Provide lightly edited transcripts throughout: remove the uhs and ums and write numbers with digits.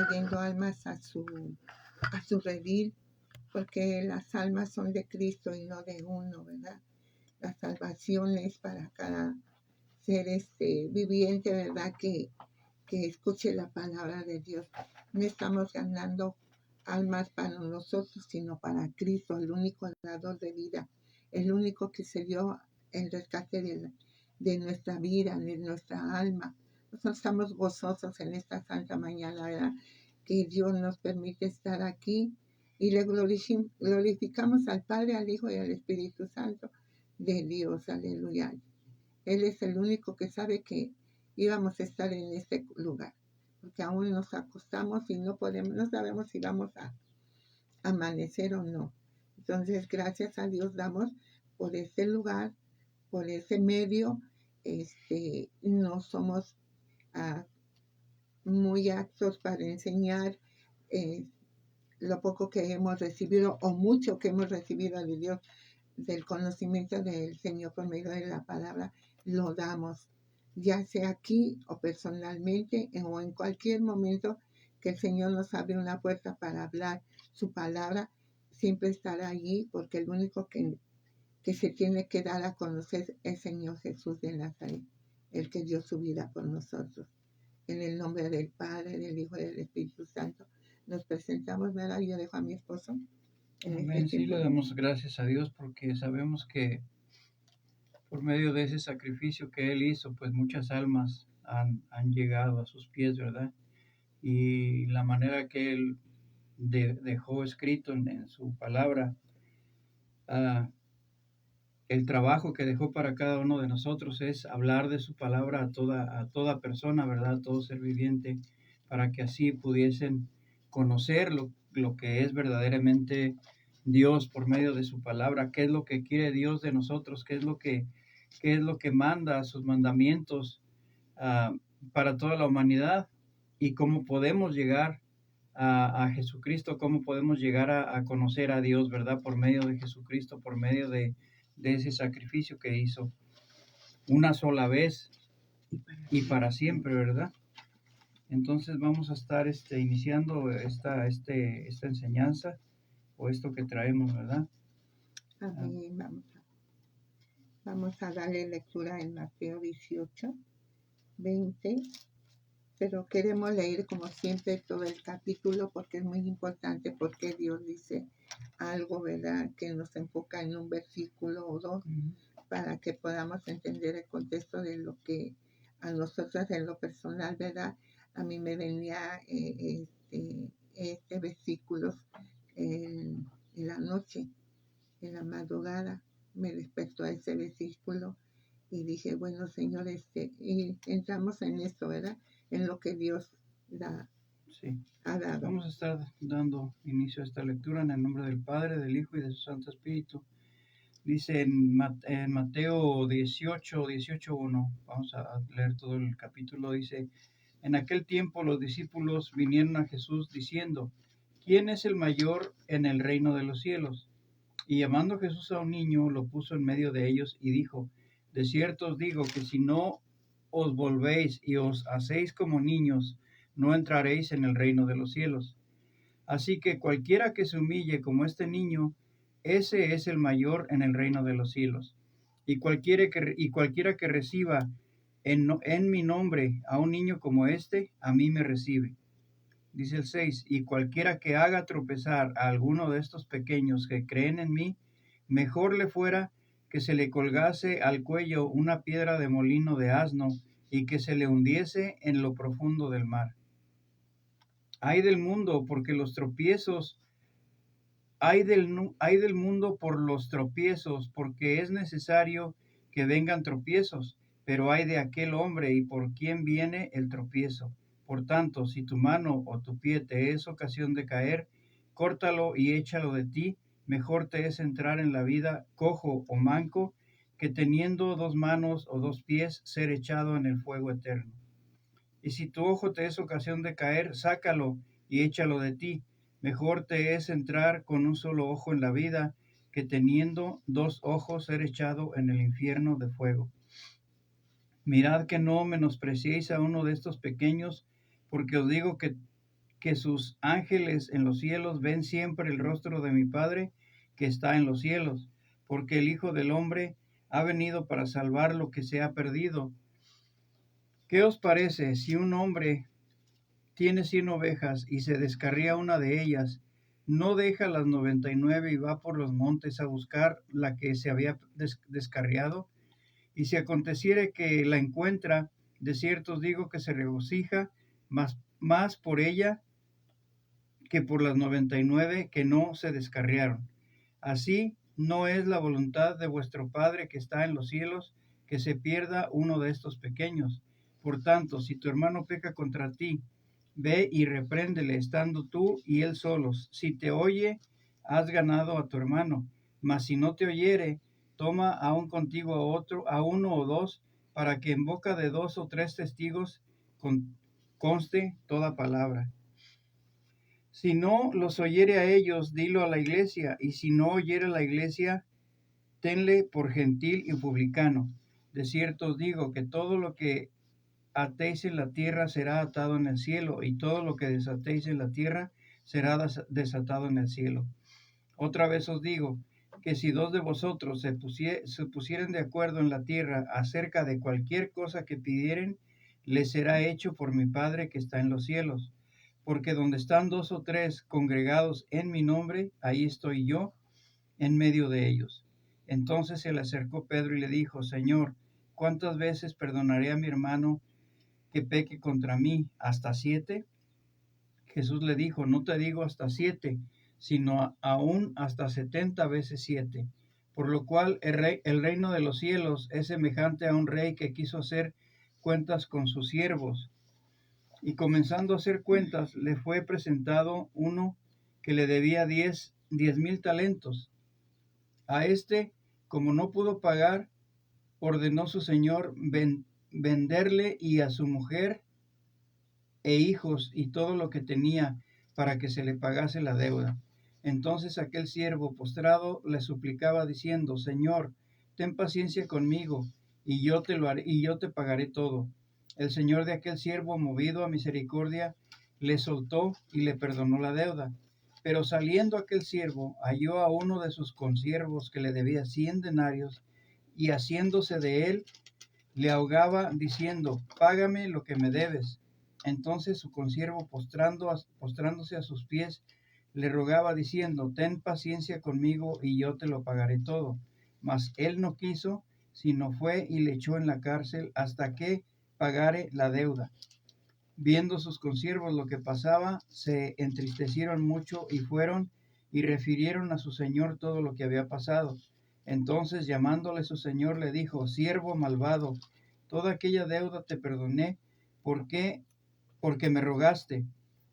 trayendo almas a su redil, porque las almas son de Cristo y no de uno, ¿verdad? La salvación es para cada ser viviente, ¿verdad? Que escuche la palabra de Dios. No estamos ganando almas para nosotros, sino para Cristo, el único dador de vida, el único que se dio el rescate de nuestra vida, de nuestra alma. Nosotros estamos gozosos en esta santa mañana, ¿verdad? Que Dios nos permite estar aquí y le glorificamos al Padre, al Hijo y al Espíritu Santo de Dios. Aleluya. Él es el único que sabe que íbamos a estar en este lugar, porque aún nos acostamos y no sabemos si vamos a amanecer o no. Entonces, gracias a Dios damos por ese lugar, por ese medio. No somos muy aptos para enseñar lo poco que hemos recibido o mucho que hemos recibido de Dios, del conocimiento del Señor por medio de la palabra, lo damos, ya sea aquí o personalmente o en cualquier momento que el Señor nos abre una puerta para hablar su palabra, siempre estará allí, porque el único que se tiene que dar a conocer es el Señor Jesús de Nazaret, el que dio su vida por nosotros. En el nombre del Padre, del Hijo y del Espíritu Santo, nos presentamos, ¿verdad? Yo dejo a mi esposo. Amén. Sí, le damos gracias a Dios porque sabemos que por medio de ese sacrificio que Él hizo, pues muchas almas han llegado a sus pies, ¿verdad? Y la manera que Él dejó escrito en su palabra, el trabajo que dejó para cada uno de nosotros es hablar de su palabra a toda persona, ¿verdad? A todo ser viviente, para que así pudiesen conocer lo que es verdaderamente Dios por medio de su palabra, qué es lo que quiere Dios de nosotros, qué es lo que manda, sus mandamientos para toda la humanidad y cómo podemos llegar a Jesucristo, cómo podemos llegar a conocer a Dios, ¿verdad? Por medio de Jesucristo, por medio de ese sacrificio que hizo una sola vez y para siempre, ¿verdad? Entonces vamos a estar iniciando esta enseñanza o esto que traemos, ¿verdad? Amén. Vamos a darle lectura en Mateo 18, 20, pero queremos leer como siempre todo el capítulo porque es muy importante, porque Dios dice algo, ¿verdad? Que nos enfoca en un versículo o dos para que podamos entender el contexto de lo que a nosotros en lo personal, ¿verdad? A mí me venía este versículo en la noche, en la madrugada, me despertó a ese versículo y dije, bueno, Señor, y entramos en esto, ¿verdad? En lo que Dios sí, ha dado. Vamos a estar dando inicio a esta lectura en el nombre del Padre, del Hijo y de su Santo Espíritu. Dice en Mateo 18:1, vamos a leer todo el capítulo, dice, en aquel tiempo los discípulos vinieron a Jesús diciendo, ¿quién es el mayor en el reino de los cielos? Y llamando Jesús a un niño, lo puso en medio de ellos y dijo, de cierto os digo que si no os volvéis y os hacéis como niños, no entraréis en el reino de los cielos. Así que cualquiera que se humille como este niño, ese es el mayor en el reino de los cielos. Y cualquiera que reciba en mi nombre a un niño como este, a mí me recibe. Dice el 6, y cualquiera que haga tropezar a alguno de estos pequeños que creen en mí, mejor le fuera que se le colgase al cuello una piedra de molino de asno y que se le hundiese en lo profundo del mar. Ay del mundo, porque los tropiezos, ay del mundo por los tropiezos, porque es necesario que vengan tropiezos, pero ay de aquel hombre y por quien viene el tropiezo. Por tanto, si tu mano o tu pie te es ocasión de caer, córtalo y échalo de ti. Mejor te es entrar en la vida cojo o manco, que teniendo dos manos o dos pies ser echado en el fuego eterno. Y si tu ojo te es ocasión de caer, sácalo y échalo de ti. Mejor te es entrar con un solo ojo en la vida, que teniendo dos ojos ser echado en el infierno de fuego. Mirad que no menospreciéis a uno de estos pequeños, porque os digo que que sus ángeles en los cielos ven siempre el rostro de mi Padre que está en los cielos, porque el Hijo del Hombre ha venido para salvar lo que se ha perdido. ¿Qué os parece si un hombre tiene 100 ovejas y se descarría una de ellas, no deja las 99 y va por los montes a buscar la que se había descarriado? Y si aconteciere que la encuentra, de cierto os digo que se regocija más por ella que por las 99 que no se descarriaron. Así no es la voluntad de vuestro Padre que está en los cielos, que se pierda uno de estos pequeños. Por tanto, si tu hermano peca contra ti, ve y repréndele, estando tú y él solos. Si te oye, has ganado a tu hermano. Mas si no te oyere, toma aún contigo a uno o dos, para que en boca de 2 o 3 testigos conste toda palabra. Si no los oyere a ellos, dilo a la iglesia, y si no oyere a la iglesia, tenle por gentil y publicano. De cierto os digo que todo lo que atéis en la tierra será atado en el cielo, y todo lo que desatéis en la tierra será desatado en el cielo. Otra vez os digo, que si 2 de vosotros se pusieren de acuerdo en la tierra acerca de cualquier cosa que pidieren, les será hecho por mi Padre que está en los cielos. Porque donde están 2 o 3 congregados en mi nombre, ahí estoy yo en medio de ellos. Entonces se le acercó Pedro y le dijo, Señor, ¿cuántas veces perdonaré a mi hermano que peque contra mí? ¿Hasta 7? Jesús le dijo, no te digo hasta 7, sino aún hasta 70 veces 7. Por lo cual el reino de los cielos es semejante a un rey que quiso hacer cuentas con sus siervos. Y comenzando a hacer cuentas, le fue presentado uno que le debía 10,000 talentos. A este, como no pudo pagar, ordenó su señor venderle y a su mujer e hijos y todo lo que tenía para que se le pagase la deuda. Entonces aquel siervo postrado le suplicaba diciendo, Señor, ten paciencia conmigo y yo te pagaré todo. El señor de aquel siervo, movido a misericordia, le soltó y le perdonó la deuda. Pero saliendo aquel siervo, halló a uno de sus consiervos que le debía 100 denarios, y haciéndose de él, le ahogaba diciendo, págame lo que me debes. Entonces su consiervo, postrándose a sus pies, le rogaba diciendo, ten paciencia conmigo y yo te lo pagaré todo. Mas él no quiso, sino fue y le echó en la cárcel hasta que pagare la deuda. Viendo sus consiervos lo que pasaba, se entristecieron mucho y fueron y refirieron a su señor todo lo que había pasado. Entonces, llamándole su señor, le dijo, siervo malvado, toda aquella deuda te perdoné, ¿por qué? Porque me rogaste.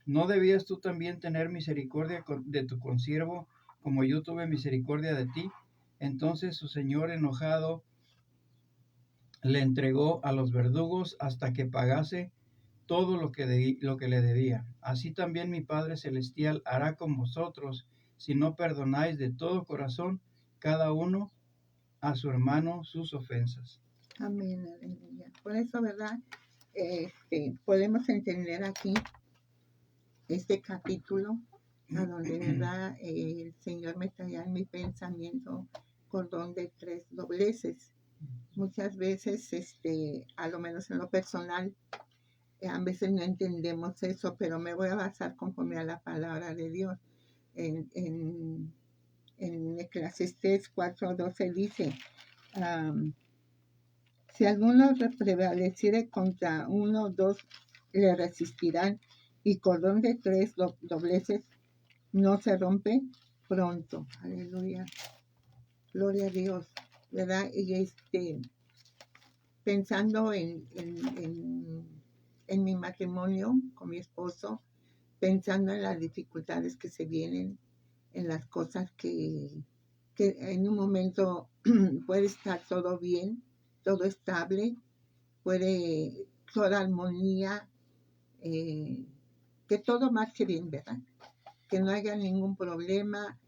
¿No debías tú también tener misericordia de tu consiervo, como yo tuve misericordia de ti? Entonces su señor, enojado, le entregó a los verdugos hasta que pagase todo lo que le debía. Así también mi Padre Celestial hará con vosotros, si no perdonáis de todo corazón cada uno a su hermano sus ofensas. Amén, aleluya. Por eso, ¿verdad? Podemos entender aquí este capítulo, a donde, ¿verdad? El Señor me traía en mi pensamiento cordón de 3 dobleces. Muchas veces, a lo menos en lo personal, a veces no entendemos eso, pero me voy a basar conforme a la palabra de Dios. En Eclesiastés 4:12 dice, si alguno prevaleciere contra uno o dos, le resistirán, y cordón de 3 dobleces no se rompe pronto. Aleluya. Gloria a Dios, ¿verdad? Y pensando en mi matrimonio con mi esposo, pensando en las dificultades que se vienen, en las cosas que en un momento puede estar todo bien, todo estable, puede toda armonía, que todo marche bien, ¿verdad? Que no haya ningún problema.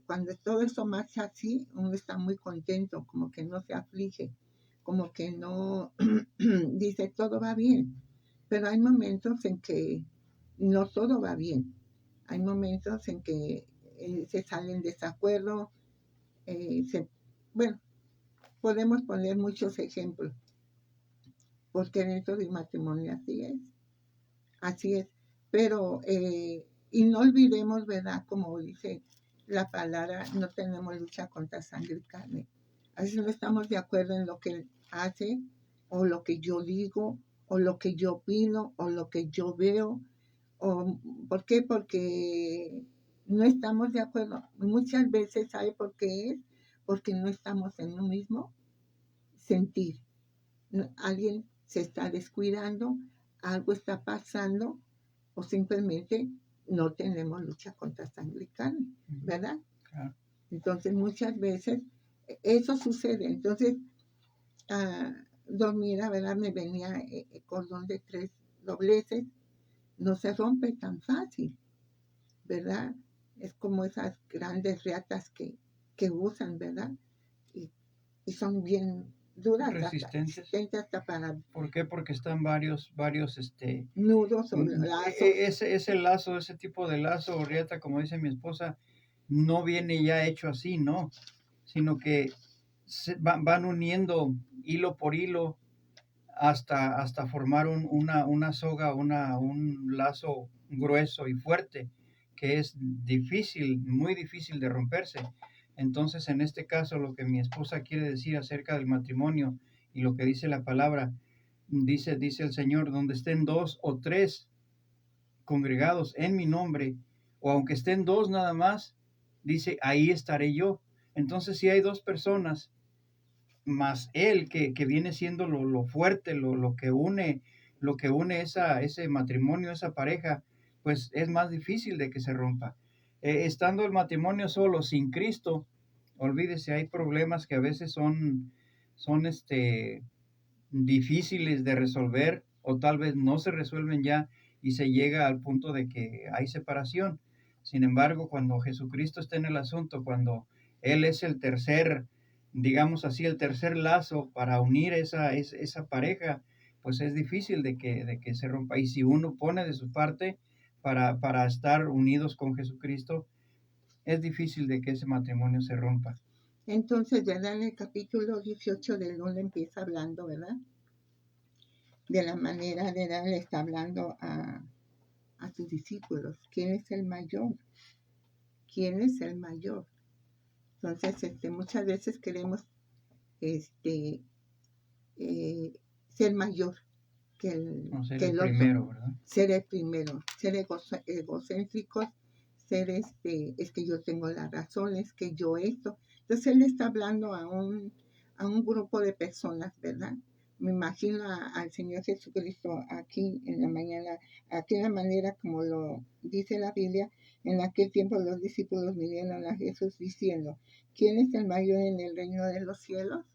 Cuando todo eso marcha así, uno está muy contento, como que no se aflige, como que no dice todo va bien. Pero hay momentos en que no todo va bien. Hay momentos en que se salen desacuerdos, bueno, podemos poner muchos ejemplos, porque dentro del matrimonio así es, pero, y no olvidemos, ¿verdad? Como dice la palabra, no tenemos lucha contra sangre y carne. A veces no estamos de acuerdo en lo que él hace, o lo que yo digo, o lo que yo opino, o lo que yo veo, ¿por qué? Porque no estamos de acuerdo. Muchas veces, ¿sabe por qué es? Porque no estamos en un mismo sentir. Alguien se está descuidando, algo está pasando, o simplemente no tenemos lucha contra sangre y carne, ¿verdad? Claro. Entonces, muchas veces eso sucede. Entonces, dormida, ¿verdad? Me venía cordón de 3 dobleces, no se rompe tan fácil, ¿verdad? Es como esas grandes reatas que usan, ¿verdad? Y son bien duras, Resistentes. hasta para ¿Por qué? Porque están varios, nudos o lazos. ese lazo, ese tipo de lazo o rieta, como dice mi esposa, no viene ya hecho así, ¿no? Sino que van uniendo hilo por hilo hasta formar una soga, un lazo grueso y fuerte, que es difícil, muy difícil de romperse. Entonces, en este caso, lo que mi esposa quiere decir acerca del matrimonio y lo que dice la palabra, dice el Señor, donde estén 2 o 3 congregados en mi nombre, o aunque estén 2 nada más, dice, ahí estaré yo. Entonces, si hay 2 personas más él que viene siendo lo fuerte, lo que une ese matrimonio, esa pareja, pues es más difícil de que se rompa. Estando el matrimonio solo, sin Cristo, olvídese, hay problemas que a veces son difíciles de resolver o tal vez no se resuelven ya y se llega al punto de que hay separación. Sin embargo, cuando Jesucristo está en el asunto, cuando Él es el tercer, digamos así, el tercer lazo para unir esa pareja, pues es difícil de que se rompa. Y si uno pone de su parte para estar unidos con Jesucristo, es difícil de que ese matrimonio se rompa. Entonces, ¿verdad? En el capítulo 18 del 1 empieza hablando, ¿verdad? De la manera de dar, le está hablando a sus discípulos. ¿Quién es el mayor? ¿Quién es el mayor? Entonces, muchas veces queremos ser mayor que No ser que el el primero, otro, ¿verdad? ser el primero, ser egocéntricos, ser es que yo tengo la razón, es que yo esto. Entonces él está hablando a un grupo de personas, ¿verdad? Me imagino al Señor Jesucristo aquí en la mañana, aquí en la manera como lo dice la Biblia. En aquel tiempo los discípulos vinieron a Jesús diciendo, ¿quién es el mayor en el reino de los cielos?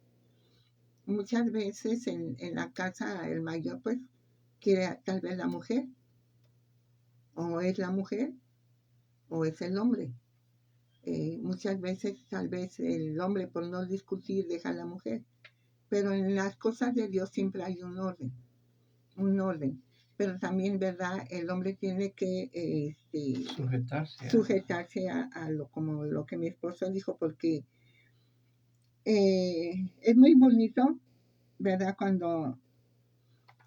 Muchas veces en la casa el mayor pues quiere tal vez la mujer, o es la mujer, o es el hombre. Muchas veces tal vez el hombre por no discutir deja a la mujer, pero en las cosas de Dios siempre hay un orden. Pero también, ¿verdad? El hombre tiene que sujetarse a lo, como lo que mi esposo dijo, porque es muy bonito, ¿verdad? Cuando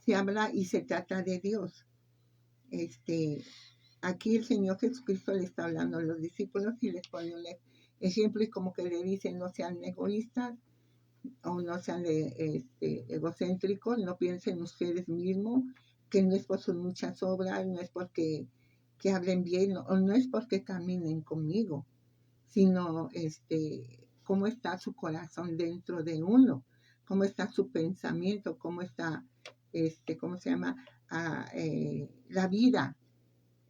se habla y se trata de Dios. Aquí el Señor Jesucristo le está hablando a los discípulos y les pone un ejemplo y como que le dice, no sean egoístas o no sean egocéntricos, no piensen ustedes mismos, que no es por sus muchas obras, no es porque que hablen bien, o no es porque caminen conmigo, sino cómo está su corazón dentro de uno, cómo está su pensamiento, cómo está, ¿cómo se llama? La vida,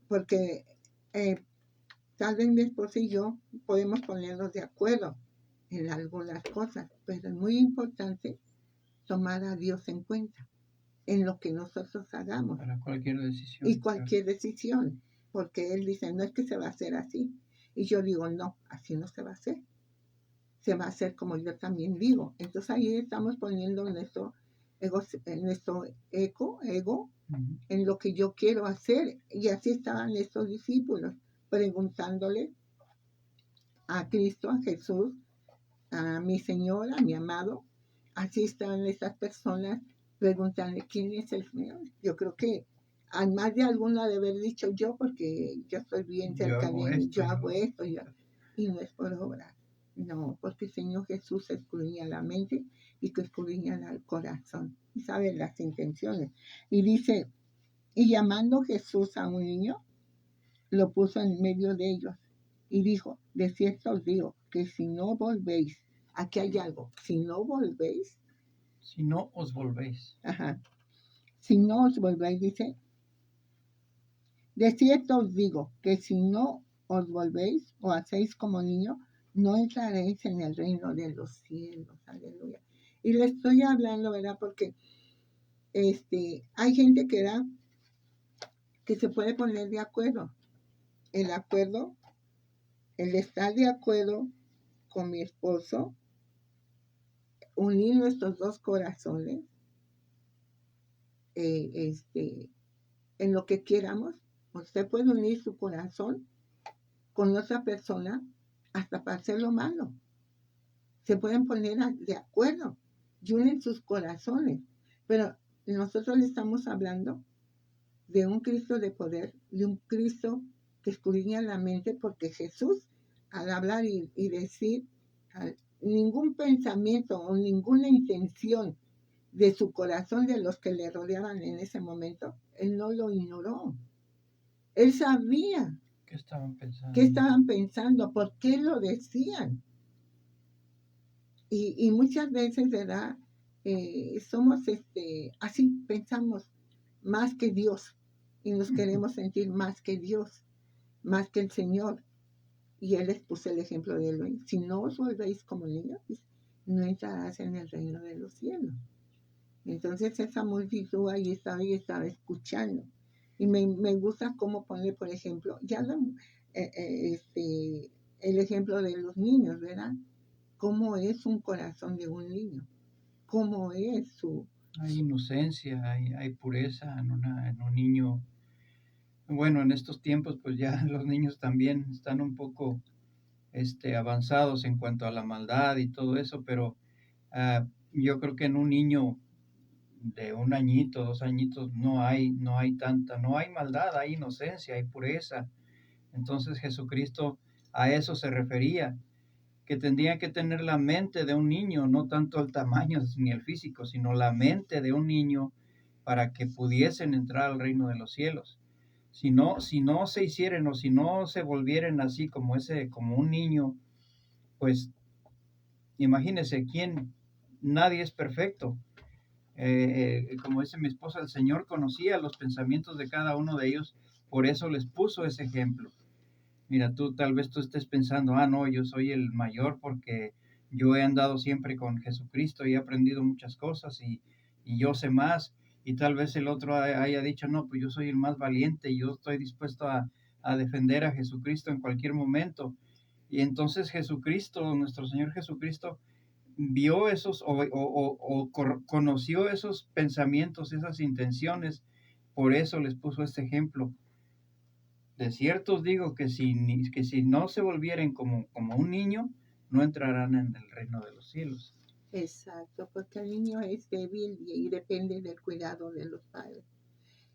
porque tal vez mi esposa y yo podemos ponernos de acuerdo en algunas cosas, pero es muy importante tomar a Dios en cuenta en lo que nosotros hagamos. Para cualquier decisión. Y cualquier decisión, porque Él dice, no es que se va a hacer así. Y yo digo, no, así no se va a hacer. Se va a hacer como yo también digo. Entonces ahí estamos poniendo nuestro ego Ujú. en lo que yo quiero hacer. Y así estaban estos discípulos, preguntándole a Cristo, a Jesús, a mi Señor, a mi amado. Así están estas personas preguntando quién es el Señor. Yo creo que al más de alguno de haber dicho yo, porque yo estoy bien Yo cerca hago de él, esto, yo yo hago hago esto, y no es por obra. No, porque el Señor Jesús escudriña la mente y que escudriña el corazón y sabe las intenciones. Y dice, y llamando Jesús a un niño, lo puso en medio de ellos y dijo, de cierto os digo que si no volvéis, aquí hay algo, si no volvéis, si no os volvéis. ajá, si no os volvéis, dice, de cierto os digo que si no os volvéis o hacéis como niño, no entraréis en el reino de los cielos, aleluya. Y le estoy hablando, ¿verdad? Porque hay gente que se puede poner de acuerdo. El acuerdo, el estar de acuerdo con mi esposo, unir nuestros dos corazones en lo que queramos. Usted puede unir su corazón con otra persona hasta para hacer lo malo. Se pueden poner de acuerdo y unen sus corazones. Pero nosotros le estamos hablando de un Cristo de poder, de un Cristo que escudriña la mente, porque Jesús, al hablar y decir, ningún pensamiento o ninguna intención de su corazón de los que le rodeaban en ese momento, él no lo ignoró. Él sabía ¿Qué estaban pensando? qué estaban pensando, por qué lo decían. Y muchas veces, ¿verdad? Somos así, pensamos más que Dios y nos queremos sentir más que Dios, más que el Señor. Y Él les puso el ejemplo de él. Si no os volvéis como niños, no entrarás en el reino de los cielos. Entonces esa multitud ahí estaba escuchando. Y me gusta cómo pone, por ejemplo, el ejemplo de los niños, ¿verdad? Cómo es un corazón de un niño, cómo es su... Hay inocencia, hay pureza en un niño. Bueno, en estos tiempos pues ya los niños también están un poco avanzados en cuanto a la maldad y todo eso, pero yo creo que en un niño de 1 añito, 2 añitos, no hay maldad, hay inocencia, hay pureza. Entonces Jesucristo a eso se refería, que tendría que tener la mente de un niño, no tanto el tamaño ni el físico, sino la mente de un niño para que pudiesen entrar al reino de los cielos. Si no se hicieran o si no se volvieran así como un niño, pues imagínese nadie es perfecto. Como dice mi esposa, el Señor conocía los pensamientos de cada uno de ellos, por eso les puso ese ejemplo. Mira, tal vez tú estés pensando, no, yo soy el mayor porque yo he andado siempre con Jesucristo y he aprendido muchas cosas y yo sé más. Y tal vez el otro haya dicho, no, pues yo soy el más valiente y yo estoy dispuesto a defender a Jesucristo en cualquier momento. Y entonces Jesucristo, nuestro Señor Jesucristo, vio conoció esos pensamientos, esas intenciones, por eso les puso este ejemplo. De cierto os digo que si no se volvieren como un niño, no entrarán en el reino de los cielos. Exacto, porque el niño es débil y depende del cuidado de los padres.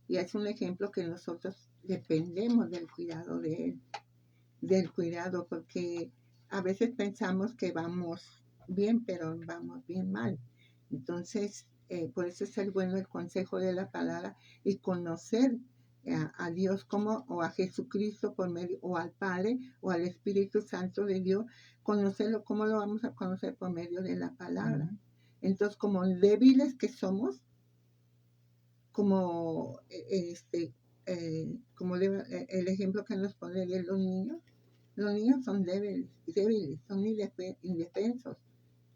Y es un ejemplo que nosotros dependemos del cuidado de él, del cuidado, porque a veces pensamos que vamos bien, pero vamos bien mal. Entonces, por eso es el bueno el consejo de la palabra y conocer a Dios como, o a Jesucristo por medio, o al Padre, o al Espíritu Santo de Dios, conocerlo, ¿cómo lo vamos a conocer? Por medio de la palabra. Uh-huh. Entonces, como débiles que somos, como el ejemplo que nos pone de los niños son débiles, son indefensos,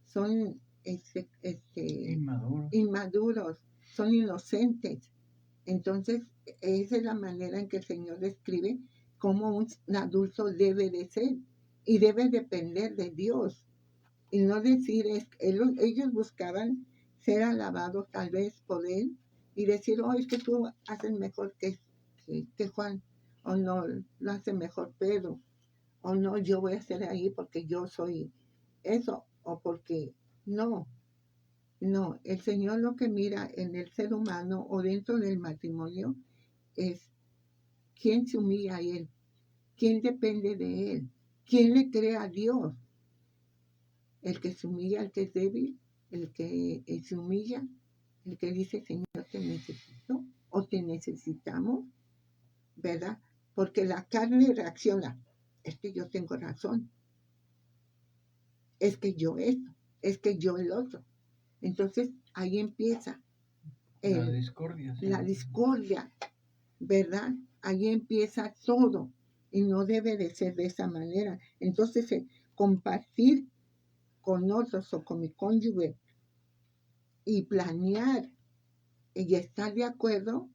son inmaduros, son inocentes. Entonces, esa es la manera en que el Señor describe cómo un adulto debe de ser y debe depender de Dios. Y no decir, ellos buscaban ser alabados tal vez por Él, y decir, oh, es que tú haces mejor que Juan, o no, lo hace mejor Pedro, o no, yo voy a estar ahí porque yo soy eso, o porque no, no, el Señor lo que mira en el ser humano o dentro del matrimonio es quién se humilla a Él, quién depende de Él, quién le cree a Dios, el que se humilla, el que es débil, el que se humilla, el que dice, Señor, te necesito o te necesitamos, ¿verdad? Porque la carne reacciona, es que yo tengo razón, es que yo esto, es que yo el otro. Entonces ahí empieza La discordia. Sí. La discordia, ¿verdad? Ahí empieza todo y no debe de ser de esa manera. Entonces compartir con otros o con mi cónyuge y planear y estar de acuerdo,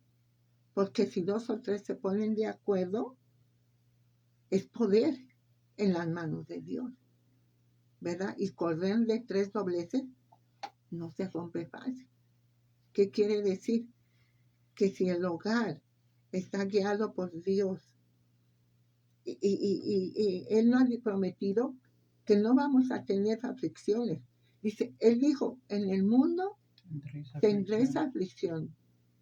porque si 2 o 3 se ponen de acuerdo, es poder en las manos de Dios, ¿verdad? Y correr de 3 dobleces no se rompe fácil. ¿Qué quiere decir? Que si el hogar está guiado por Dios y Él nos ha prometido que no vamos a tener aflicciones. Dice, Él dijo, en el mundo tendréis aflicción,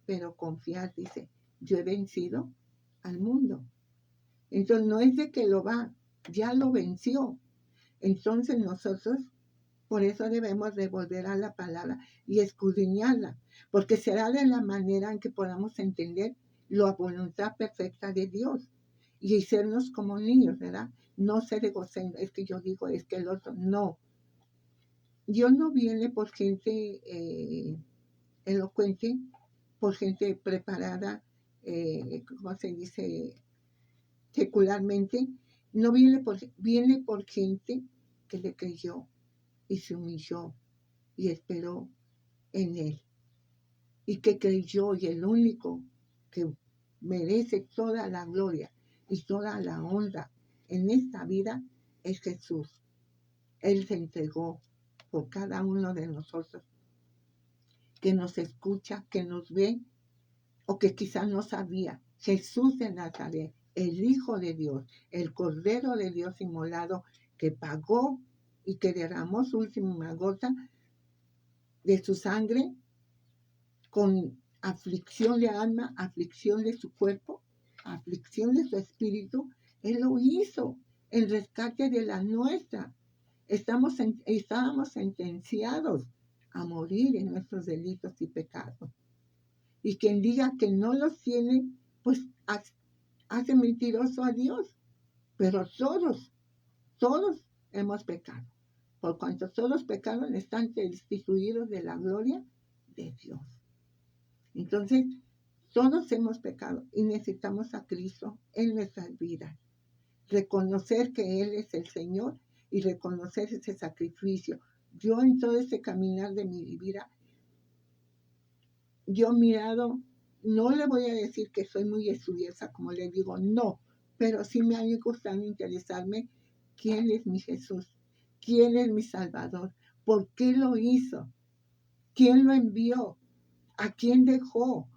pero confiad, dice, yo he vencido al mundo. Entonces no es de que ya lo venció. Entonces nosotros, por eso debemos de volver a la palabra y escudriñarla, porque será de la manera en que podamos entender la voluntad perfecta de Dios y sernos como niños, ¿verdad? No ser egocéntricos, es que yo digo, es que el otro, no. Dios no viene por gente elocuente, por gente preparada, ¿cómo se dice? Secularmente, no viene por gente que le creyó y se humilló y esperó en Él. Y que creyó, y el único que merece toda la gloria y toda la honra en esta vida es Jesús. Él se entregó por cada uno de nosotros, que nos escucha, que nos ve, o que quizás no sabía. Jesús de Nazaret, el Hijo de Dios, el Cordero de Dios inmolado, que pagó y que derramó su última gota de su sangre con aflicción de alma, aflicción de su cuerpo, aflicción de su espíritu. Él lo hizo en rescate de la nuestra. Estábamos sentenciados a morir en nuestros delitos y pecados. Y quien diga que no los tiene, pues hace mentiroso a Dios. Pero todos hemos pecado. Por cuanto todos pecaron, están destituidos de la gloria de Dios. Entonces, todos hemos pecado y necesitamos a Cristo en nuestras vidas. Reconocer que Él es el Señor y reconocer ese sacrificio. Yo en todo este caminar de mi vida, yo he mirado, no le voy a decir que soy muy estudiosa, como le digo, no, pero sí me ha gustado interesarme quién es mi Jesús, quién es mi Salvador, por qué lo hizo, quién lo envió, a quién dejó,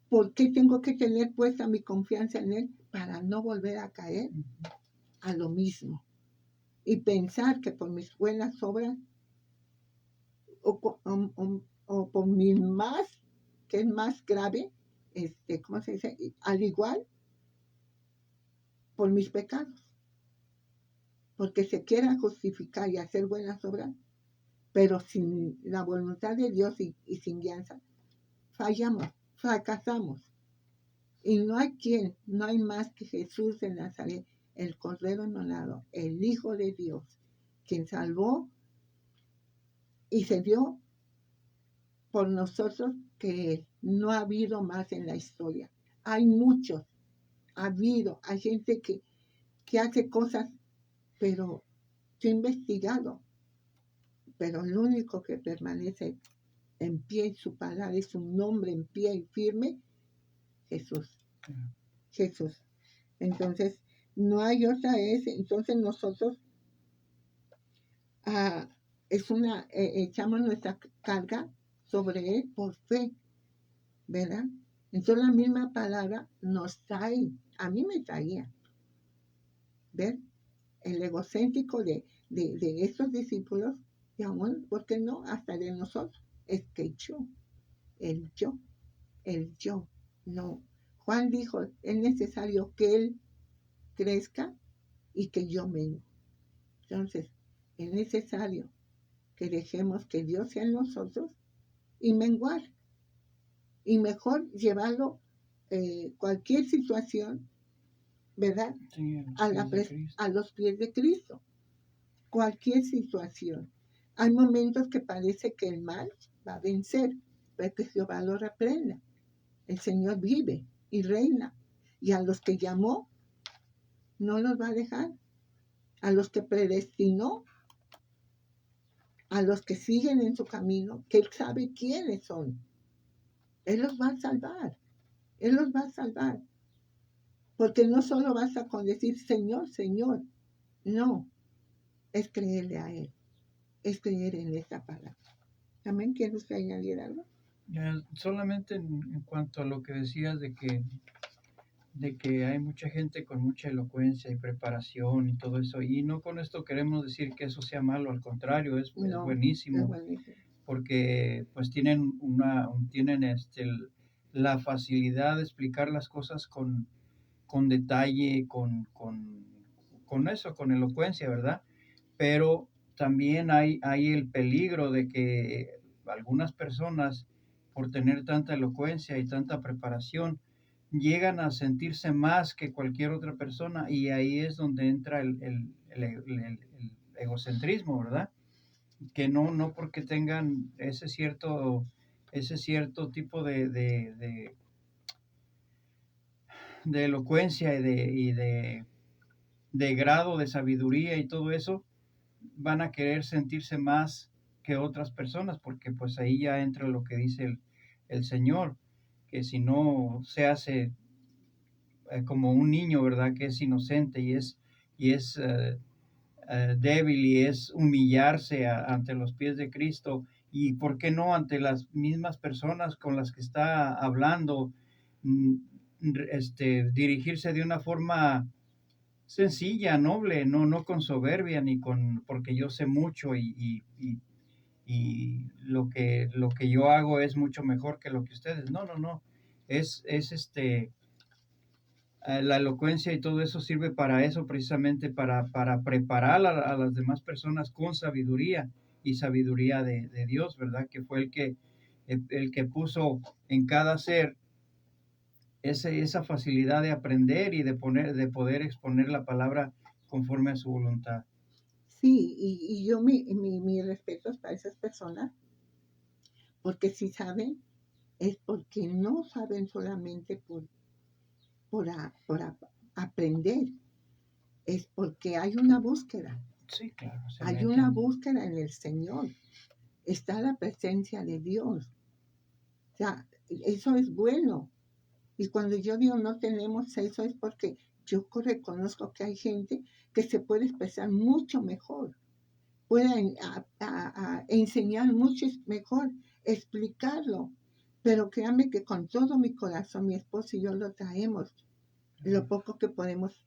por qué tengo que tener puesta mi confianza en Él para no volver a caer a lo mismo y pensar que por mis buenas obras o por mi más, que es más grave, ¿cómo se dice? Al igual, por mis pecados. Porque se quiera justificar y hacer buenas obras, pero sin la voluntad de Dios y sin guianza, fallamos, fracasamos. Y no hay más que Jesús de Nazaret, el Cordero Inmolado, el Hijo de Dios, quien salvó y se dio por nosotros, que Él. No ha habido más en la historia. Hay muchos, hay gente que hace cosas, pero yo he investigado, pero el único que permanece en pie en su palabra es un nombre en pie y firme, Jesús. Jesús. Entonces, no hay otra entonces nosotros echamos nuestra carga sobre Él por fe, ¿verdad? Entonces la misma palabra nos trae, a mí me traía, ¿ver? El egocéntrico de estos discípulos, y aún, ¿por qué no? Hasta de nosotros, es que el yo, el yo, no. Juan dijo, es necesario que él crezca y que yo mengue. Entonces, es necesario que dejemos que Dios sea en nosotros y menguar. Y mejor llevarlo cualquier situación, ¿verdad? Sí, A los pies de Cristo. Cualquier situación. Hay momentos que parece que el mal va a vencer, pero que Jehová lo reprenda. El Señor vive y reina. Y a los que llamó, no los va a dejar. A los que predestinó, a los que siguen en su camino, que Él sabe quiénes son. Él los va a salvar. Él los va a salvar. Porque no solo basta con decir Señor, Señor. No, es creerle a Él. Es creer en esta palabra. ¿También quiere usted añadir algo? Solamente en cuanto a lo que decías de que hay mucha gente con mucha elocuencia y preparación y todo eso, y no con esto queremos decir que eso sea malo, al contrario, es No, buenísimo, es buenísimo. porque pues tienen la facilidad de explicar las cosas con detalle, con eso, con elocuencia, ¿verdad? Pero también hay el peligro de que algunas personas, por tener tanta elocuencia y tanta preparación, llegan a sentirse más que cualquier otra persona, y ahí es donde entra el egocentrismo, ¿verdad? Que no porque tengan ese cierto tipo de elocuencia de grado de sabiduría y todo eso, van a querer sentirse más que otras personas, porque pues ahí ya entra lo que dice el Señor, que si no se hace como un niño, ¿verdad? Que es inocente y es débil, y es humillarse ante los pies de Cristo, y por qué no ante las mismas personas con las que está hablando, mm, dirigirse de una forma sencilla, noble, no con soberbia ni con porque yo sé mucho y lo que yo hago es mucho mejor que lo que ustedes. No. La elocuencia y todo eso sirve para eso, precisamente para preparar a las demás personas con sabiduría y sabiduría de Dios, ¿verdad? Que fue el que puso en cada ser esa facilidad de aprender y de poder exponer la palabra conforme a su voluntad. Sí, y yo mi respeto es para esas personas, porque si saben, es porque no saben solamente por aprender, es porque hay una búsqueda, Sí, claro, se hay una meten. búsqueda en el Señor, está la presencia de Dios. O sea, eso es bueno. Y cuando yo digo no tenemos eso es porque yo reconozco que hay gente que se puede expresar mucho mejor, puede enseñar mucho mejor, explicarlo. Pero créanme que con todo mi corazón, mi esposo y yo lo traemos, lo poco que podemos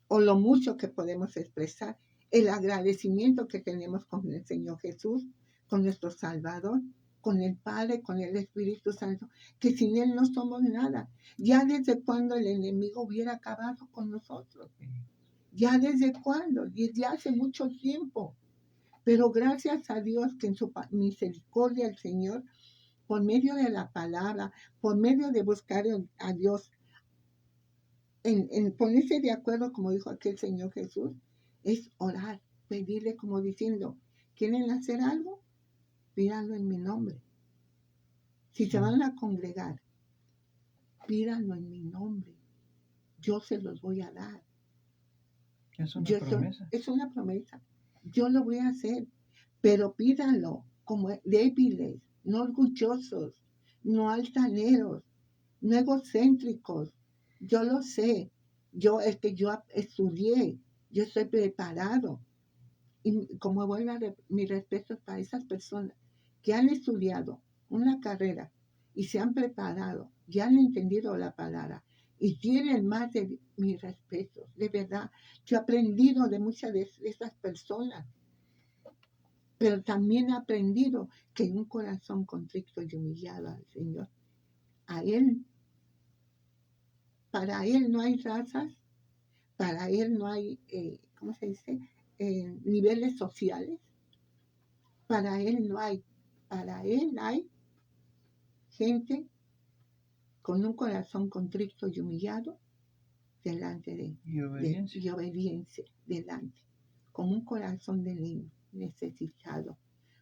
o lo mucho que podemos expresar, el agradecimiento que tenemos con el Señor Jesús, con nuestro Salvador, con el Padre, con el Espíritu Santo, que sin Él no somos nada. Ya desde cuando el enemigo hubiera acabado con nosotros. Ya desde cuándo, desde hace mucho tiempo. Pero gracias a Dios que en su misericordia el Señor, por medio de la palabra, por medio de buscar a Dios, en ponerse de acuerdo, como dijo aquel Señor Jesús, es orar, pedirle como diciendo, ¿quieren hacer algo? Pídanlo en mi nombre. Si se van a congregar, pídanlo en mi nombre. Yo se los voy a dar. Es una promesa. Es una promesa. Yo lo voy a hacer, pero pídanlo como débiles, no orgullosos, no altaneros, no egocéntricos. Yo lo sé. Yo estudié, yo estoy preparado. Y como vuelvo mi respeto para esas personas que han estudiado una carrera y se han preparado, ya han entendido la palabra y tienen más de mi respeto. De verdad, yo he aprendido de muchas de esas personas, pero también he aprendido que en un corazón contrito y humillado al Señor, a Él, para Él no hay razas, para Él no hay, ¿cómo se dice?, niveles sociales. Para Él no hay, para Él hay gente con un corazón contrito y humillado delante de Él. Y obediencia. Y obediencia delante. Con un corazón de niño necesitado.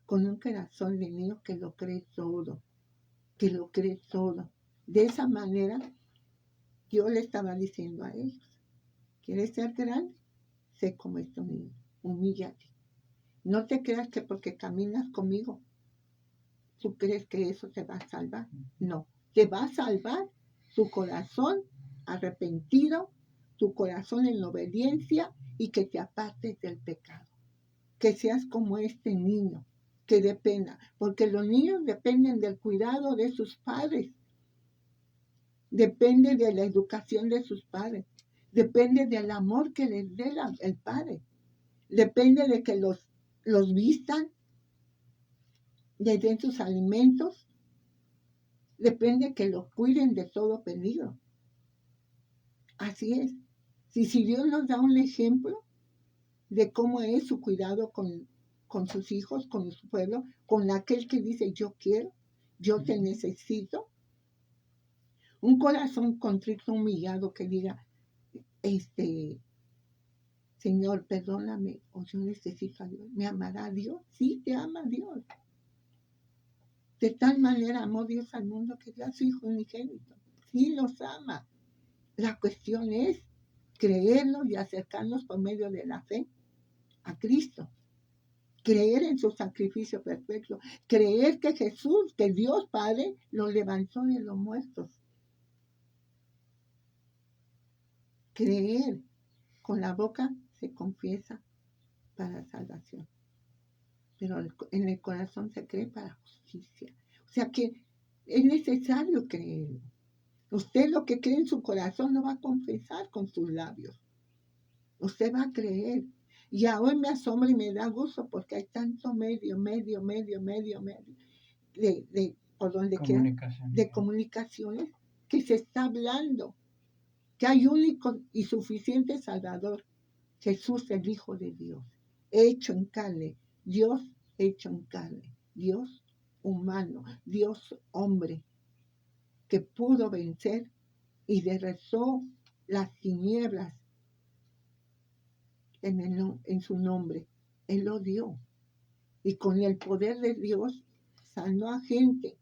Con un corazón de niño que lo cree todo. Que lo cree todo. De esa manera, yo le estaba diciendo a ellos, ¿quieres ser grande? Sé como estos niños. Humíllate. No te creas que porque caminas conmigo, tú crees que eso te va a salvar. No, te va a salvar tu corazón arrepentido, tu corazón en obediencia y que te apartes del pecado. Que seas como este niño que dependa, porque los niños dependen del cuidado de sus padres, depende de la educación de sus padres, depende del amor que les dé el padre, depende de que los vistan, les den sus alimentos, depende que los cuiden de todo peligro. Así es. Si Dios nos da un ejemplo de cómo es su cuidado con sus hijos, con su pueblo, con aquel que dice yo quiero, yo te necesito. Un corazón contrito, humillado que diga, Señor, perdóname, o yo necesito a Dios. ¿Me amará Dios? Sí, te ama Dios. De tal manera amó Dios al mundo que dio a su Hijo unigénito. Sí los ama. La cuestión es creerlo y acercarnos por medio de la fe a Cristo. Creer en su sacrificio perfecto. Creer que Jesús, que Dios Padre, lo levantó de los muertos. Creer. Con la boca se confiesa para salvación, pero en el corazón se cree para justicia. O sea que es necesario creerlo. Usted lo que cree en su corazón lo va a confesar con sus labios. Usted va a creer. Y ahora me asombra y me da gusto porque hay tanto medio de por donde quiera, de comunicaciones que se está hablando que hay único y suficiente Salvador, Jesús el Hijo de Dios, hecho en carne, Dios hecho en carne, Dios humano, Dios hombre, que pudo vencer y derrotó las tinieblas en su nombre. Él lo dio. Y con el poder de Dios sanó a gente,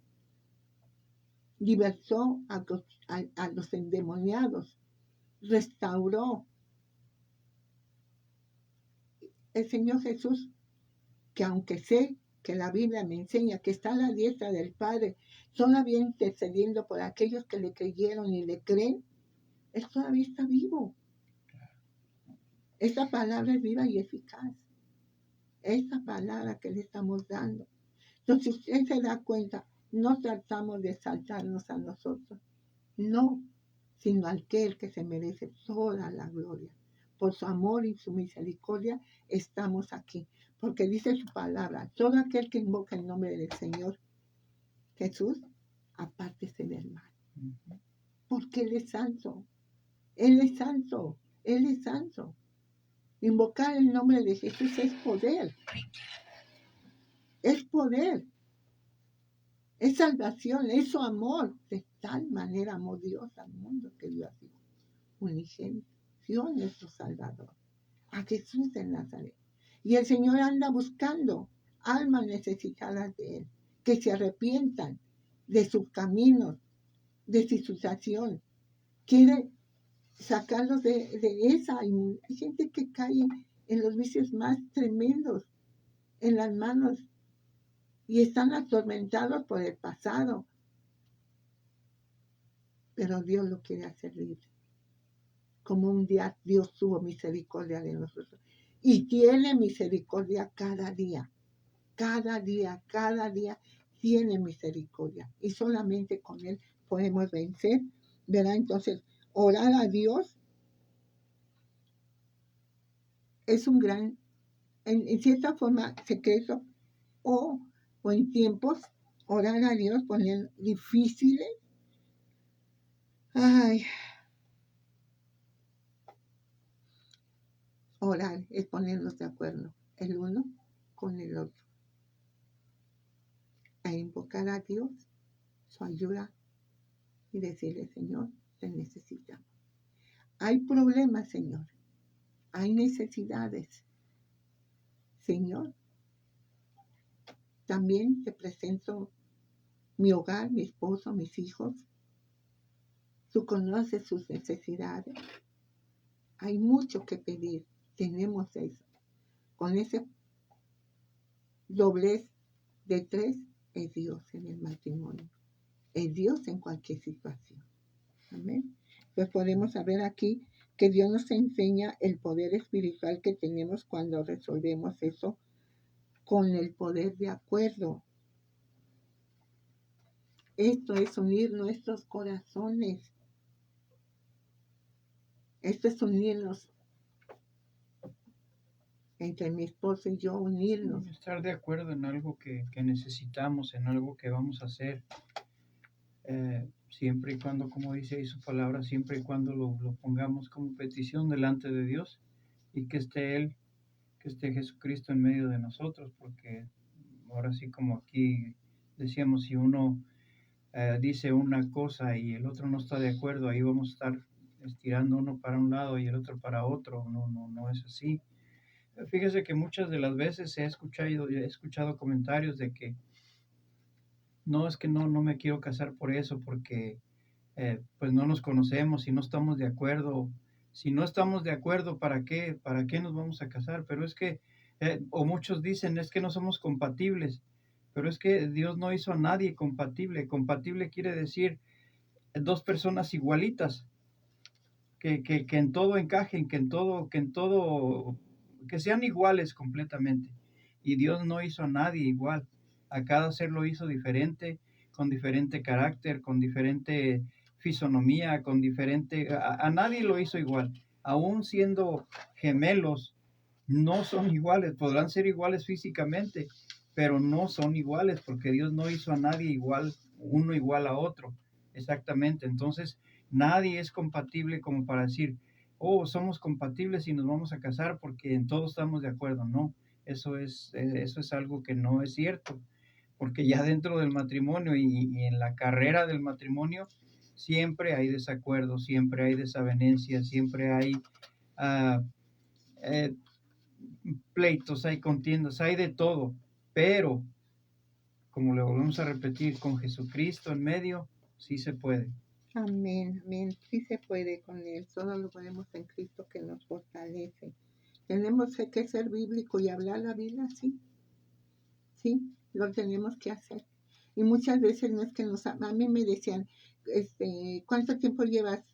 libertó a los endemoniados, restauró. El Señor Jesús, que aunque sé que la Biblia me enseña que está a la diestra del Padre, todavía intercediendo por aquellos que le creyeron y le creen, Él todavía está vivo. Esta palabra es viva y eficaz. Esta palabra que le estamos dando. Entonces, usted se da cuenta, no tratamos de exaltarnos a nosotros, no, sino al aquel que se merece toda la gloria. Por su amor y su misericordia estamos aquí. Porque dice su palabra, todo aquel que invoca el nombre del Señor Jesús, apártese del mal. Porque Él es santo. Él es santo. Él es santo. Invocar el nombre de Jesús es poder. Es poder. Es salvación. Es su amor. De tal manera amó Dios al mundo que dio a su Hijo unigénito. Dios nuestro Salvador. A Jesús de Nazaret. Y el Señor anda buscando almas necesitadas de Él, que se arrepientan de sus caminos, de su situación. Quiere sacarlos de esa. Hay gente que cae en los vicios más tremendos, en las manos, y están atormentados por el pasado. Pero Dios lo quiere hacer libre. Como un día Dios tuvo misericordia de nosotros. Y tiene misericordia cada día. Cada día tiene misericordia y solamente con Él podemos vencer, ¿verdad? Entonces, orar a Dios es un gran, en cierta forma, secreto, o en tiempos, orar a Dios, poner difíciles. Ay, orar es ponernos de acuerdo el uno con el otro, a invocar a Dios, su ayuda y decirle, Señor, te necesitamos. Hay problemas, Señor, hay necesidades. Señor, también te presento mi hogar, mi esposo, mis hijos. Tú conoces sus necesidades. Hay mucho que pedir. Tenemos eso. Con ese doblez de tres, es Dios en el matrimonio. Es Dios en cualquier situación. Amén. Pues podemos saber aquí que Dios nos enseña el poder espiritual que tenemos cuando resolvemos eso con el poder de acuerdo. Esto es unir nuestros corazones. Esto es unirnos entre mi esposo y yo, unirnos. Estar de acuerdo en algo que necesitamos, en algo que vamos a hacer. Siempre y cuando, como dice ahí su palabra, siempre y cuando lo pongamos como petición delante de Dios y que esté Él, que esté Jesucristo en medio de nosotros, porque ahora sí, como aquí decíamos, si uno dice una cosa y el otro no está de acuerdo, ahí vamos a estar estirando uno para un lado y el otro para otro. No es así. Fíjese que muchas de las veces he escuchado comentarios de que no, es que no me quiero casar por eso, porque pues no nos conocemos y no estamos de acuerdo. Si no estamos de acuerdo, ¿para qué? ¿Para qué nos vamos a casar? Pero es que, o muchos dicen, es que no somos compatibles, pero es que Dios no hizo a nadie compatible. Compatible quiere decir dos personas igualitas, que en todo encajen, que sean iguales completamente. Y Dios no hizo a nadie igual. A cada ser lo hizo diferente, con diferente carácter, con diferente fisonomía, con diferente... A nadie lo hizo igual. Aún siendo gemelos, no son iguales. Podrán ser iguales físicamente, pero no son iguales porque Dios no hizo a nadie igual, uno igual a otro. Exactamente. Entonces, nadie es compatible como para decir, oh, somos compatibles y nos vamos a casar porque en todo estamos de acuerdo. No, eso es algo que no es cierto, porque ya dentro del matrimonio y en la carrera del matrimonio siempre hay desacuerdos, siempre hay desavenencias, siempre hay uh, eh, pleitos, hay contiendas, hay de todo, pero como le volvemos a repetir, con Jesucristo en medio, sí se puede. Amén, amén. Sí se puede con Él. Todo lo podemos en Cristo que nos fortalece. Tenemos que ser bíblico y hablar la Biblia, sí. Sí, lo tenemos que hacer. Y muchas veces no es que a mí me decían, ¿cuánto tiempo llevas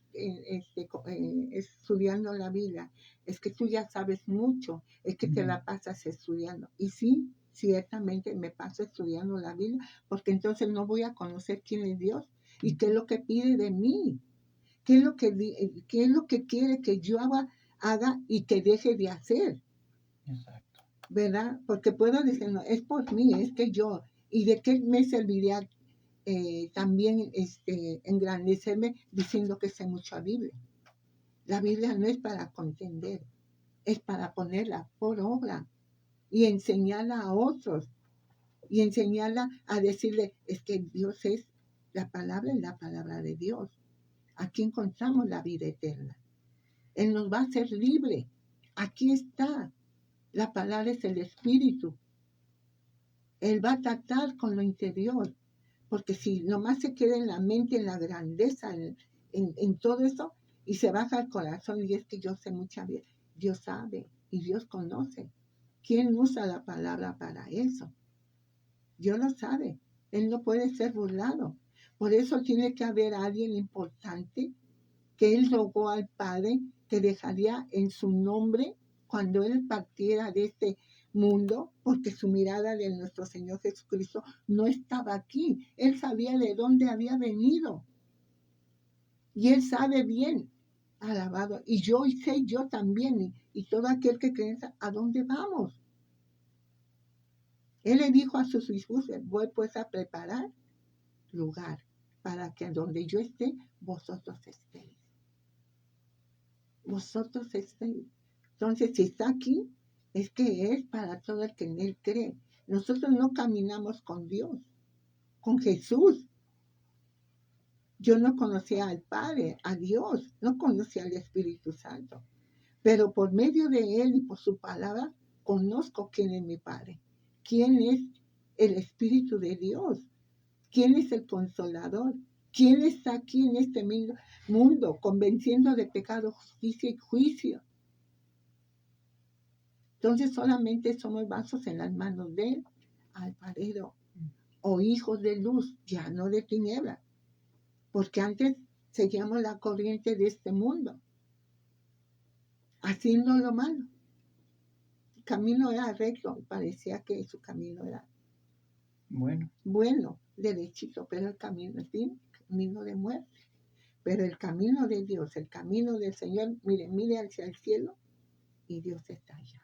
estudiando la Biblia? Es que tú ya sabes mucho, es que te la pasas estudiando. Y sí, ciertamente me paso estudiando la Biblia, porque entonces no voy a conocer quién es Dios y qué es lo que pide de mí, qué es lo que quiere que yo haga y que deje de hacer. Exacto. ¿Verdad? Porque puedo decir, no, es por mí, es que yo, ¿y de qué me serviría también engrandecerme diciendo que sé mucha Biblia? La Biblia no es para contender, es para ponerla por obra y enseñarla a otros y enseñarla a decirle, es que Dios es la palabra de Dios. Aquí encontramos la vida eterna. Él nos va a hacer libre. Aquí está. La palabra es el Espíritu. Él va a tratar con lo interior, porque si nomás se queda en la mente, en la grandeza, en todo eso, y se baja al corazón, y es que yo sé mucha bien, Dios sabe y Dios conoce. ¿Quién usa la palabra para eso? Dios lo sabe. Él no puede ser burlado. Por eso tiene que haber alguien importante que Él rogó al Padre que dejaría en su nombre cuando Él partiera de este mundo, porque su mirada de nuestro Señor Jesucristo no estaba aquí. Él sabía de dónde había venido. Y Él sabe bien, alabado. Y yo sé yo también, y todo aquel que cree, ¿a dónde vamos? Él le dijo a sus discípulos, voy pues a preparar lugar para que donde yo esté, vosotros estéis. Vosotros estéis. Entonces, si está aquí, es que es para todo el que en Él cree. Nosotros no caminamos con Dios, con Jesús. Yo no conocía al Padre, a Dios, no conocía al Espíritu Santo. Pero por medio de Él y por su palabra, conozco quién es mi Padre, quién es el Espíritu de Dios, quién es el Consolador, quién está aquí en este mundo convenciendo de pecado, justicia y juicio. Entonces solamente somos vasos en las manos del alfarero o hijos de luz, ya no de tinieblas, porque antes seguíamos la corriente de este mundo, haciendo lo malo. El camino era recto, parecía que su camino era bueno, derechito, pero el camino es bien, camino de muerte. Pero el camino de Dios, el camino del Señor, mire hacia el cielo y Dios está allá.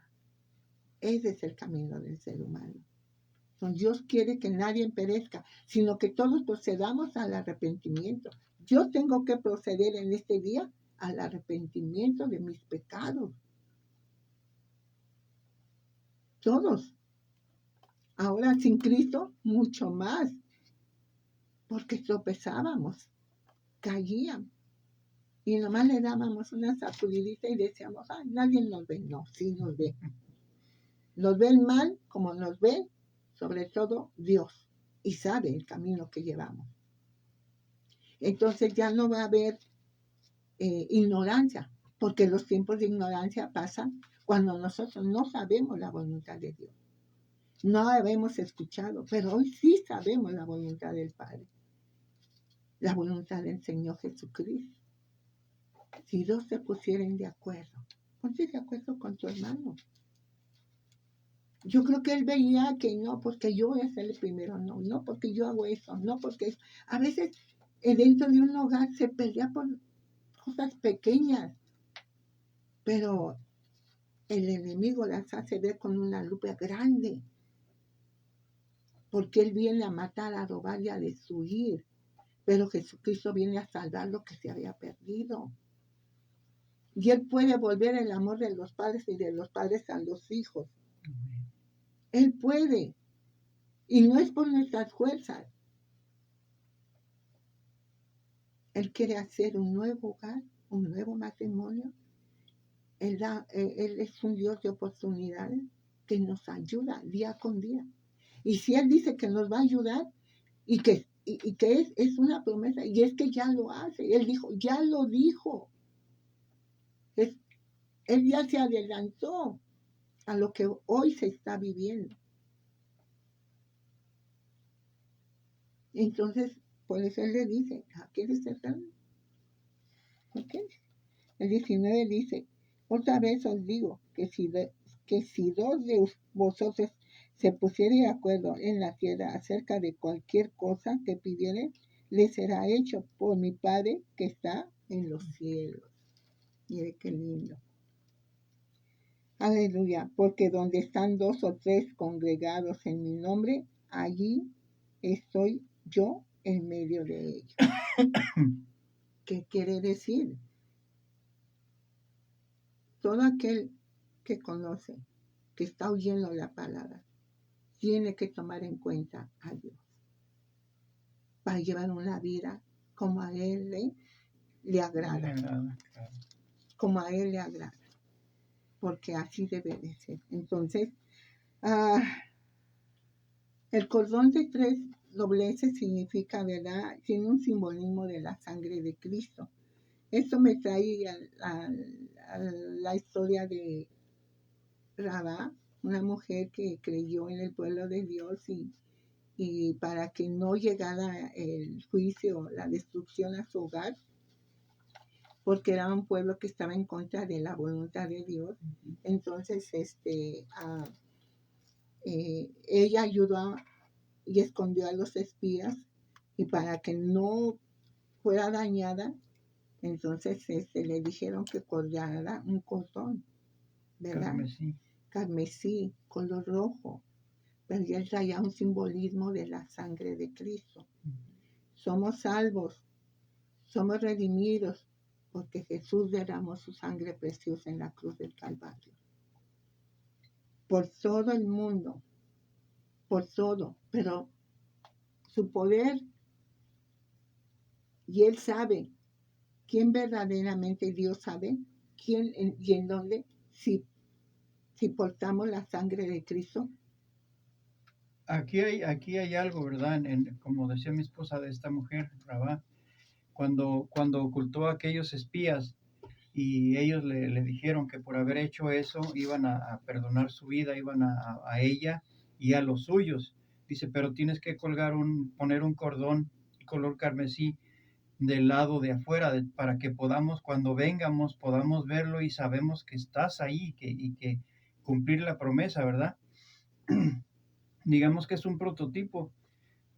Ese es el camino del ser humano. Entonces, Dios quiere que nadie perezca, sino que todos procedamos al arrepentimiento. Yo tengo que proceder en este día al arrepentimiento de mis pecados. Todos. Ahora sin Cristo, mucho más. Porque tropezábamos, caíamos. Y nomás le dábamos una sacudidita y decíamos, ay, nadie nos ve. No, sí nos ve. Nos ven mal como nos ve, sobre todo Dios. Y sabe el camino que llevamos. Entonces ya no va a haber ignorancia, porque los tiempos de ignorancia pasan cuando nosotros no sabemos la voluntad de Dios. No habemos escuchado, pero hoy sí sabemos la voluntad del Padre, la voluntad del Señor Jesucristo. Si dos se pusieren de acuerdo, ponte de acuerdo con tu hermano. Yo creo que él veía que no, porque yo voy a ser el primero, no porque yo hago eso, no porque eso. A veces dentro de un hogar se pelea por cosas pequeñas, pero el enemigo las hace ver con una lupa grande, porque él viene a matar, a robar y a destruir, pero Jesucristo viene a salvar lo que se había perdido. Y Él puede volver el amor de los padres y de los padres a los hijos. Él puede. Y no es por nuestras fuerzas. Él quiere hacer un nuevo hogar, un nuevo matrimonio. Él es un Dios de oportunidades que nos ayuda día con día. Y si Él dice que nos va a ayudar y que es una promesa, y es que ya lo hace. Él dijo, ya lo dijo. Él ya se adelantó a lo que hoy se está viviendo. Entonces, por eso Él le dice, ¿quieres ser sano? ¿Ok? El 19 dice, otra vez os digo que si dos de vosotros se pusieren de acuerdo en la tierra acerca de cualquier cosa que pidieren, les será hecho por mi Padre que está en los cielos. Mire qué lindo. Aleluya, porque donde están dos o tres congregados en mi nombre, allí estoy yo en medio de ellos. ¿Qué quiere decir? Todo aquel que conoce, que está oyendo la palabra, tiene que tomar en cuenta a Dios para llevar una vida como a Él le agrada. Como a Él le agrada. Porque así debe de ser. Entonces, el cordón de tres dobleces significa, ¿verdad? Tiene un simbolismo de la sangre de Cristo. Esto me trae a la historia de Rabá, una mujer que creyó en el pueblo de Dios y para que no llegara el juicio, la destrucción a su hogar, porque era un pueblo que estaba en contra de la voluntad de Dios. Entonces, ella ayudó y escondió a los espías y para que no fuera dañada, entonces le dijeron que colgara un cordón, ¿verdad? Carmesí, color rojo, pero él traía un simbolismo de la sangre de Cristo. Somos salvos, somos redimidos, porque Jesús derramó su sangre preciosa en la cruz del Calvario. Por todo el mundo, por todo, pero su poder, y Él sabe, ¿quién verdaderamente Dios sabe? ¿Quién y en dónde? Si portamos la sangre de Cristo. Aquí hay algo, ¿verdad? Como decía mi esposa de esta mujer, Rabá, cuando ocultó a aquellos espías y ellos le dijeron que por haber hecho eso iban a perdonar su vida, iban a ella y a los suyos. Dice, pero tienes que poner un cordón color carmesí del lado de afuera para que podamos, cuando vengamos, podamos verlo y sabemos que estás ahí y que cumplir la promesa, ¿verdad? Digamos que es un prototipo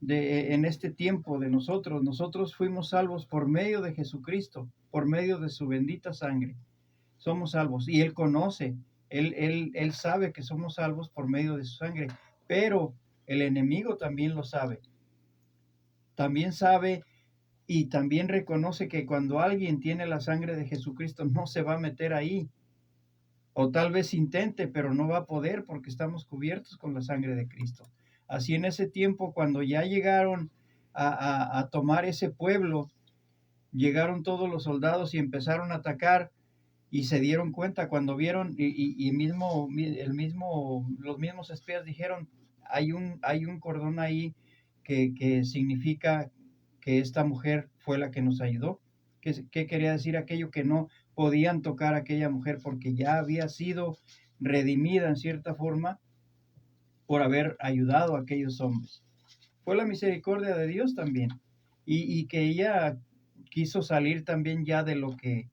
en este tiempo de nosotros. Nosotros fuimos salvos por medio de Jesucristo, por medio de su bendita sangre. Somos salvos y Él conoce, él sabe que somos salvos por medio de su sangre, pero el enemigo también lo sabe. También sabe y también reconoce que cuando alguien tiene la sangre de Jesucristo no se va a meter ahí. O tal vez intente, pero no va a poder porque estamos cubiertos con la sangre de Cristo. Así en ese tiempo, cuando ya llegaron a tomar ese pueblo, llegaron todos los soldados y empezaron a atacar y se dieron cuenta cuando vieron los mismos espías dijeron, hay un cordón ahí que significa que esta mujer fue la que nos ayudó. ¿Qué quería decir aquello? Que no podían tocar a aquella mujer porque ya había sido redimida en cierta forma por haber ayudado a aquellos hombres. Fue la misericordia de Dios también. Y que ella quiso salir también ya de lo que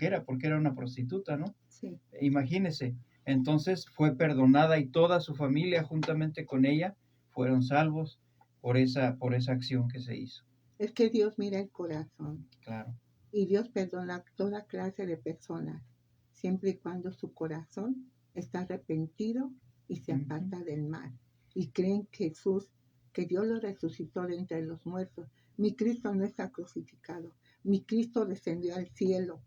era, porque era una prostituta, ¿no? Sí. Imagínese. Entonces fue perdonada y toda su familia juntamente con ella fueron salvos por esa acción que se hizo. Es que Dios mira el corazón. Claro. Y Dios perdona toda clase de personas, siempre y cuando su corazón está arrepentido y se aparta del mal. Y creen que Jesús, que Dios lo resucitó de entre los muertos. Mi Cristo no está crucificado. Mi Cristo descendió al cielo.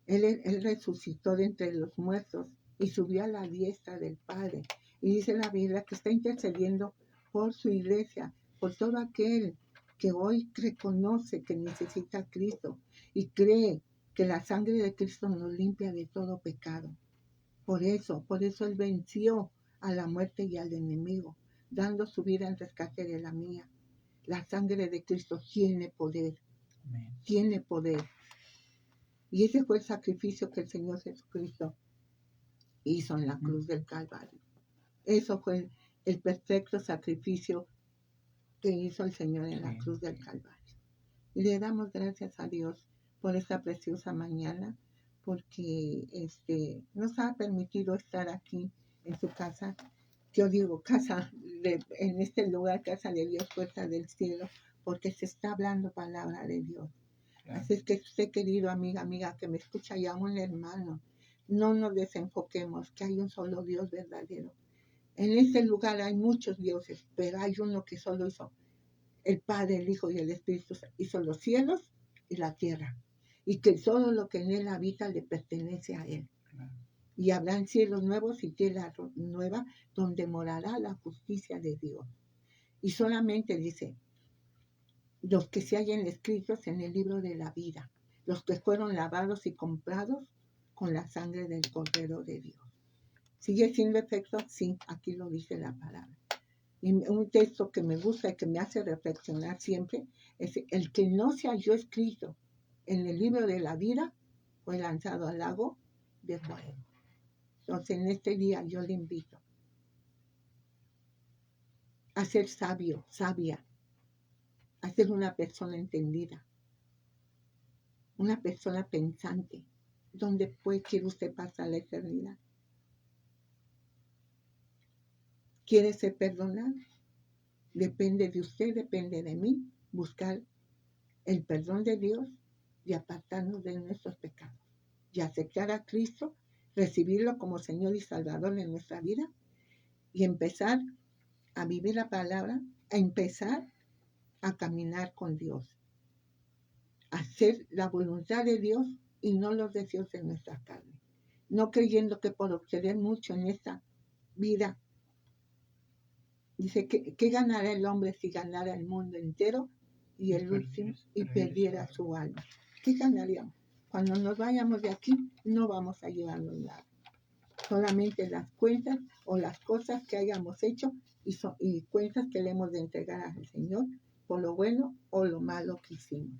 Él resucitó de entre los muertos y subió a la diestra del Padre. Y dice la Biblia que está intercediendo por su iglesia, por todo aquel que hoy reconoce que necesita a Cristo y cree que la sangre de Cristo nos limpia de todo pecado. Por eso Él venció a la muerte y al enemigo, dando su vida en rescate de la mía. La sangre de Cristo tiene poder, tiene poder. Y ese fue el sacrificio que el Señor Jesucristo hizo en la cruz del Calvario. Eso fue el perfecto sacrificio que hizo el Señor en la cruz del Calvario. Y le damos gracias a Dios por esta preciosa mañana, porque nos ha permitido estar aquí en su casa. Yo digo casa, en este lugar, casa de Dios, puerta del cielo, porque se está hablando palabra de Dios. Claro. Así es que usted, querido amiga, que me escucha, y aún hermano, no nos desenfoquemos, que hay un solo Dios verdadero. En este lugar hay muchos dioses, pero hay uno que solo hizo el Padre, el Hijo y el Espíritu. Hizo los cielos y la tierra. Y que todo lo que en él habita le pertenece a él. Claro. Y habrán cielos nuevos y tierra nueva donde morará la justicia de Dios. Y solamente dice, los que se hayan escritos en el libro de la vida, los que fueron lavados y comprados con la sangre del Cordero de Dios. ¿Sigue siendo efecto? Sí, aquí lo dice la palabra. Y un texto que me gusta y que me hace reflexionar siempre es: el que no se halló escrito en el libro de la vida fue lanzado al lago de fuego. Entonces en este día yo le invito a ser sabio, sabia, a ser una persona entendida, una persona pensante. ¿Dónde quiere usted pasar la eternidad? quiere ser perdonado. Depende de usted, depende de mí, buscar el perdón de Dios y apartarnos de nuestros pecados. Y aceptar a Cristo, recibirlo como Señor y Salvador de nuestra vida y empezar a vivir la palabra, a empezar a caminar con Dios. Hacer la voluntad de Dios y no los deseos de nuestra carne. No creyendo que por obtener mucho en esta vida, dice que ¿qué ganará el hombre si ganara el mundo entero y el último y perdiera su alma? ¿Qué ganaríamos? Cuando nos vayamos de aquí no vamos a llevarnos nada. Solamente las cuentas o las cosas que hayamos hecho y cuentas que le hemos de entregar al Señor por lo bueno o lo malo que hicimos.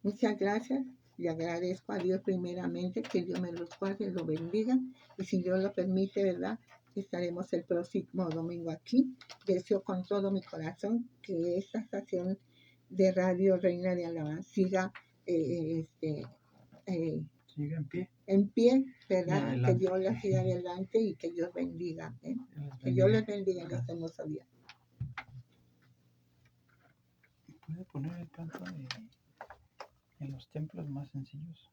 Muchas gracias. Le agradezco a Dios primeramente, que Dios me los guarde, lo bendiga. Y si Dios lo permite, ¿verdad? Estaremos el próximo domingo aquí. Deseo con todo mi corazón que esta estación de Radio Reina de Alabanza siga Siga en pie, y ¿verdad? Que adelante. Dios la siga adelante y que Dios bendiga. Dios Que Dios les bendiga. bendiga en este hermoso día. ¿Puede poner el canto en los templos más sencillos?